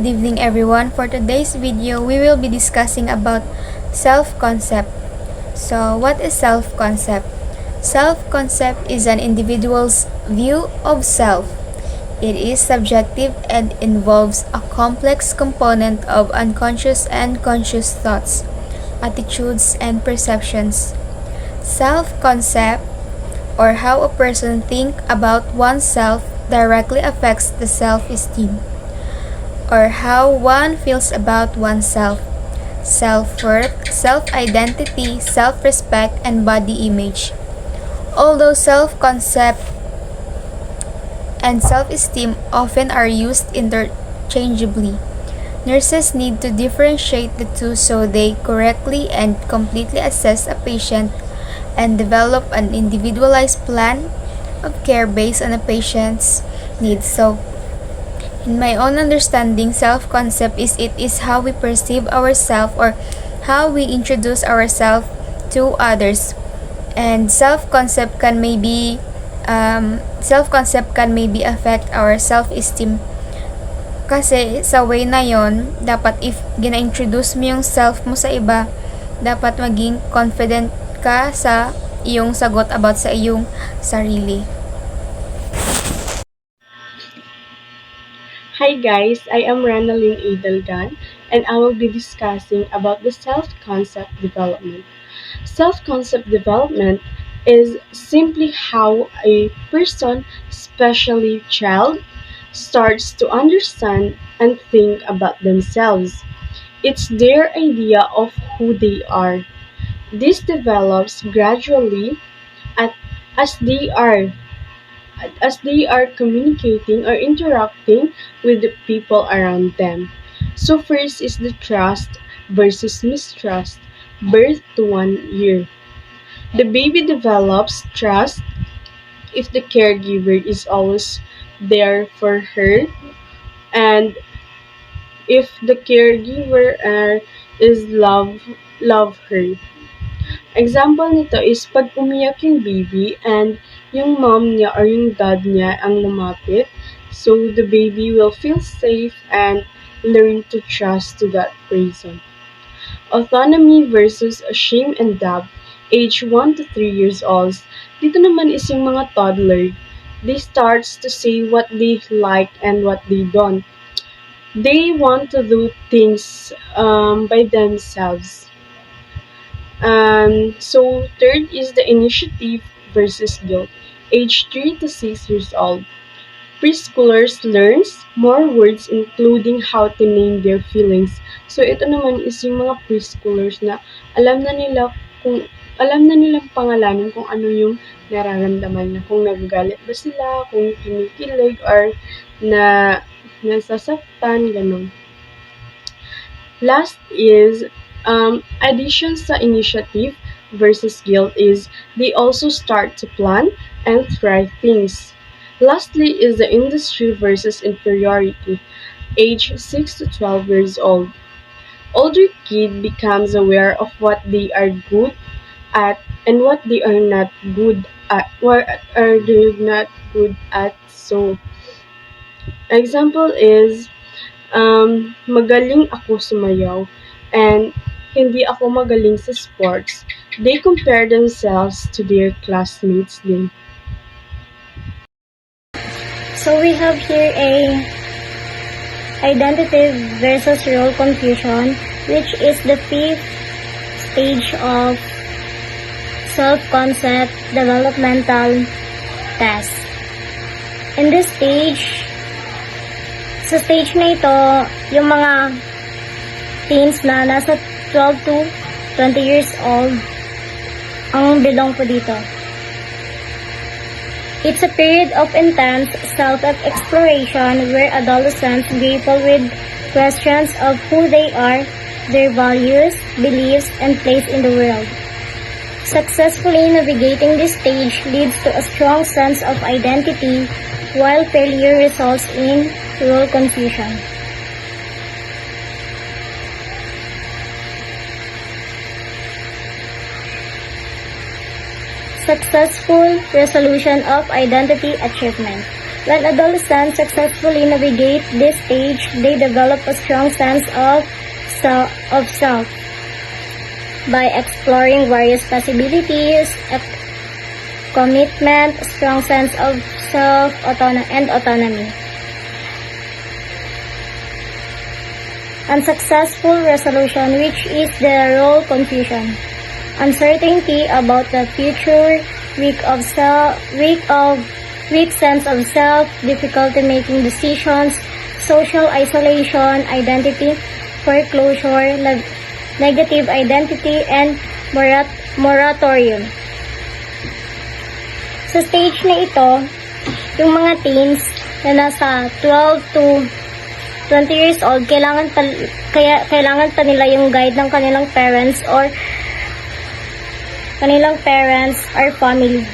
evening everyone. For today's video, we will be discussing about self-concept. So, what is self-concept? Self-concept is an individual's view of self. It is subjective and involves a complex component of unconscious and conscious thoughts, attitudes, and perceptions. Self-concept, or how a person thinks about oneself, directly affects the self-esteem, or how one feels about oneself, self-worth, self-identity, self-respect, and body image. Although self-concept and self-esteem often are used interchangeably, nurses need to differentiate the two so they correctly and completely assess a patient and develop an individualized plan of care based on a patient's needs. So, in my own understanding, self-concept is how we perceive ourselves or how we introduce ourselves to others. And self-concept can maybe affect our self-esteem. Kasi sa way na yon, dapat if gina-introduce mo yung self mo sa iba, dapat maging confident ka sa iyong sagot about sa iyong sarili. Hi guys, I am Ranalyn Adelgan and I will be discussing about the self-concept development. Self-concept development is simply how a person, especially child, starts to understand and think about themselves. It's their idea of who they are. This develops gradually at, as they are communicating or interacting with the people around them. So first is the trust versus mistrust, birth to 1 year. The baby develops trust if the caregiver is always there for her, and if the caregiver is love her. Example nito is pag umiyak yung baby and yung mom niya or yung dad niya ang lumapit, so the baby will feel safe and learn to trust to that person. Autonomy versus shame and doubt, age 1 to 3 years old. Dito naman is yung mga toddler. They starts to say what they like and what they don't. They want to do things by themselves. So third is the initiative versus guilt. Age 3 to 6 years old. Preschoolers learns more words including how to name their feelings. So ito naman is yung mga preschoolers na alam na nilang pangalanan kung ano yung nararamdaman na, kung nagagalit ba sila, kung kinikilig or na nasasaktan, ganun. Last is addition sa initiative versus guilt is they also start to plan and try things. Lastly is the industry versus inferiority, age 6 to 12 years old. Older kid becomes aware of what they are good at and what they are not good at. What are they not good at? So, example is, magaling ako sumayaw and hindi ako magaling sa sports. They compare themselves to their classmates din. So we have here a identity versus role confusion, which is the 5th stage of self-concept developmental test. In this stage, sa stage na ito, yung mga teens na nasa 12 to 20 years old ang belong po dito. It's a period of intense self-exploration where adolescents grapple with questions of who they are, their values, beliefs, and place in the world. Successfully navigating this stage leads to a strong sense of identity, while failure results in role confusion. Successful resolution of identity achievement. When adolescents successfully navigate this stage, they develop a strong sense of self by exploring various possibilities, commitment, strong sense of self, and autonomy. Unsuccessful resolution, which is the role confusion. Uncertainty about the future, weak sense of self, difficulty making decisions, social isolation, identity foreclosure, negative identity, and moratorium. Sa stage na ito, yung mga teens na nasa 12 to 20 years old, kailangan pa nila yung guide ng kanilang parents or family.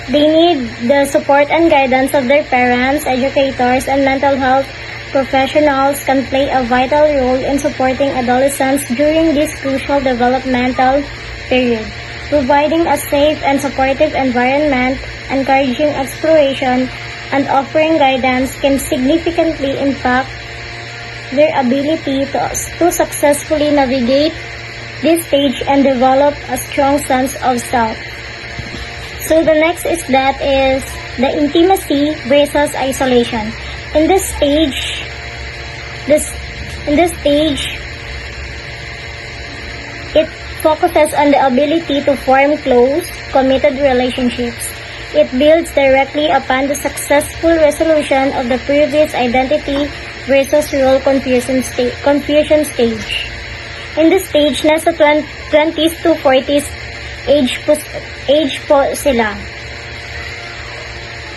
They need the support and guidance of their parents, educators, and mental health professionals can play a vital role in supporting adolescents during this crucial developmental period, providing a safe and supportive environment, encouraging exploration, and offering guidance can significantly impact their ability to successfully navigate this stage and develop a strong sense of self. So the next is the intimacy versus isolation. In this stage, it focuses on the ability to form close, committed relationships. It builds directly upon the successful resolution of the previous identity versus role confusion stage. In this stage, nasa 20s to 40s age po sila.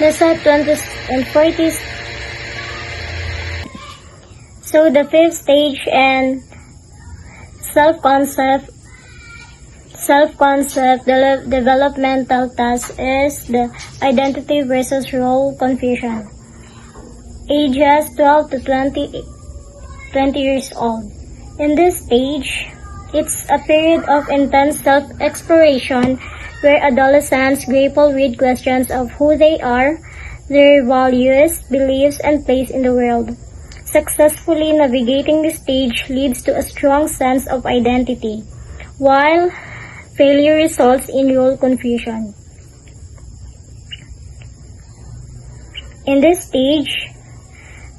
Nasa 20s and 40s. So the fifth stage and self-concept developmental task is the identity versus role confusion. Ages 12 to 20 years old. In this stage, it's a period of intense self-exploration where adolescents grapple with questions of who they are, their values, beliefs, and place in the world. Successfully navigating this stage leads to a strong sense of identity, while failure results in role confusion. In this stage,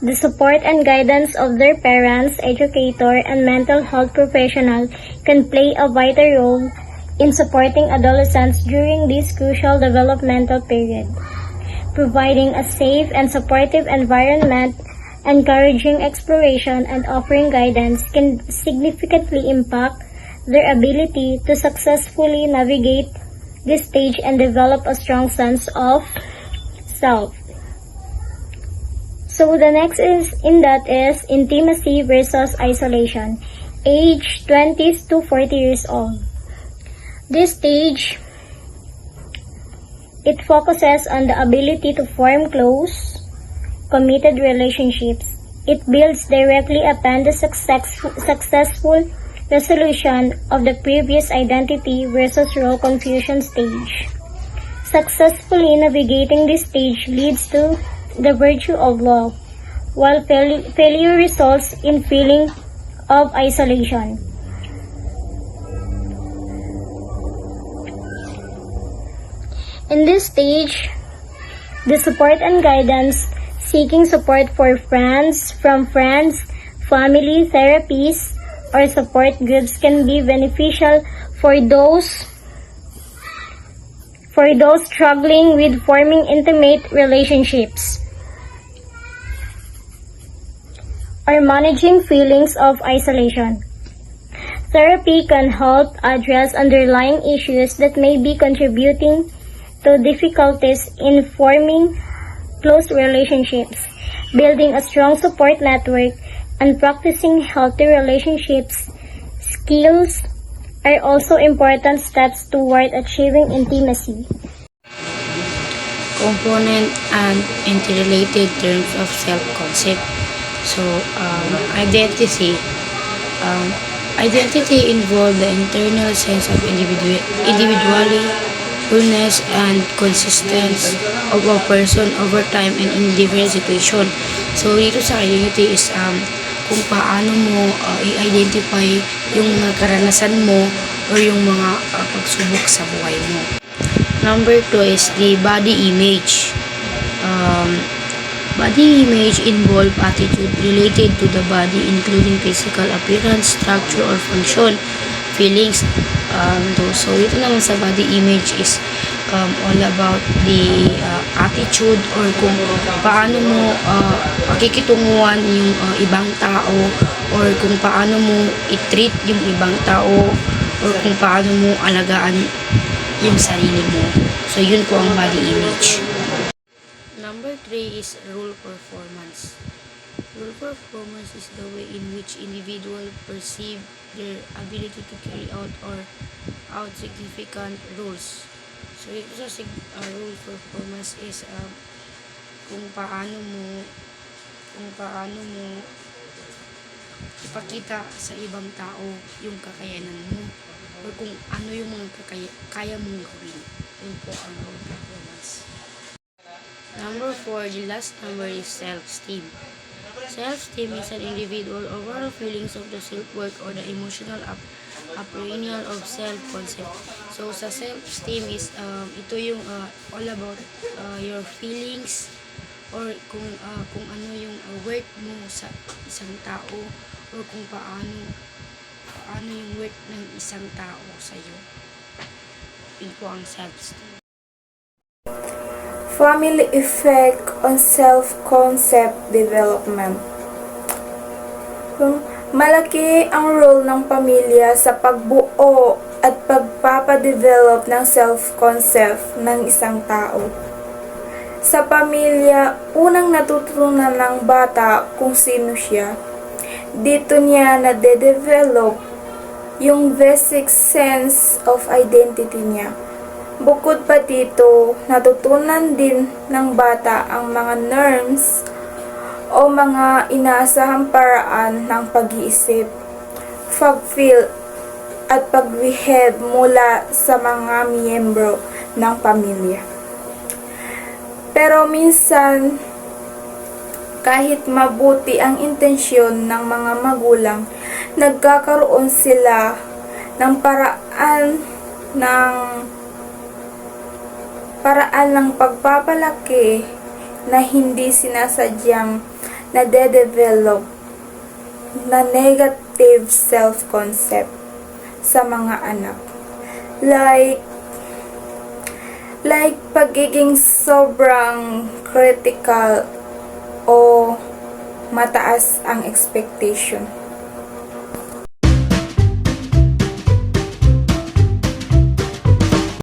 the support and guidance of their parents, educator, and mental health professional can play a vital role in supporting adolescents during this crucial developmental period, providing a safe and supportive environment, encouraging exploration, and offering guidance can significantly impact their ability to successfully navigate this stage and develop a strong sense of self. So the next is intimacy versus isolation. Age 20s to 40 years old. This stage, it focuses on the ability to form close, committed relationships. It builds directly upon the successful resolution of the previous identity versus role confusion stage. Successfully navigating this stage leads to the virtue of love, while failure results in feeling of isolation. In this stage, the support and guidance, seeking support from friends, family, therapies, or support groups can be beneficial for those struggling with forming intimate relationships or managing feelings of isolation. Therapy can help address underlying issues that may be contributing to difficulties in forming close relationships. Building a strong support network and practicing healthy relationships skills are also important steps toward achieving intimacy. Component and interrelated terms of self-concept. So, identity. Identity involves the internal sense of individuality fullness and consistency of a person over time and in different situation. So, dito sa identity is kung paano mo i-identify yung mga karanasan mo or yung mga pagsubok sa buhay mo. Number 2 is the body image. Body image involve attitude related to the body including physical appearance, structure, or function, feelings. So, ito naman sa body image is all about the attitude or kung paano mo pakikitunguhan yung ibang tao or kung paano mo i-treat yung ibang tao or kung paano mo alagaan yung sarili mo. So, yun po ang body image. Number 3 is rule performance. Rule performance is the way in which individuals perceive their ability to carry out significant rules. So, ito sa rule performance is kung paano mo ipakita sa ibang tao yung kakayanan mo or kung ano yung mga kaya mong gawin. Yun po ang role performance. Number 4, the last number is self-esteem. Self-esteem is an individual overall feelings of the self-worth or the emotional apprehension of self-concept. So, sa self-esteem is, ito yung all about your feelings or kung ano yung worth mo sa isang tao or kung paano yung worth ng isang tao sa iyo. Yun po ang self-esteem. Family effect on self-concept development. Malaki ang role ng pamilya sa pagbuo at pagpapadevelop ng self-concept ng isang tao. Sa pamilya, unang natutunan ng bata kung sino siya. Dito niya nade-develop yung basic sense of identity niya. Bukod pa dito, natutunan din ng bata ang mga norms o mga inaasahang paraan ng pag-iisip, pag-feel at pag-behave mula sa mga miyembro ng pamilya. Pero minsan, kahit mabuti ang intensyon ng mga magulang, nagkakaroon sila ng paraan ng pagpapalaki na hindi sinasadyang nade-develop na negative self-concept sa mga anak. Like pagiging sobrang critical o mataas ang expectation.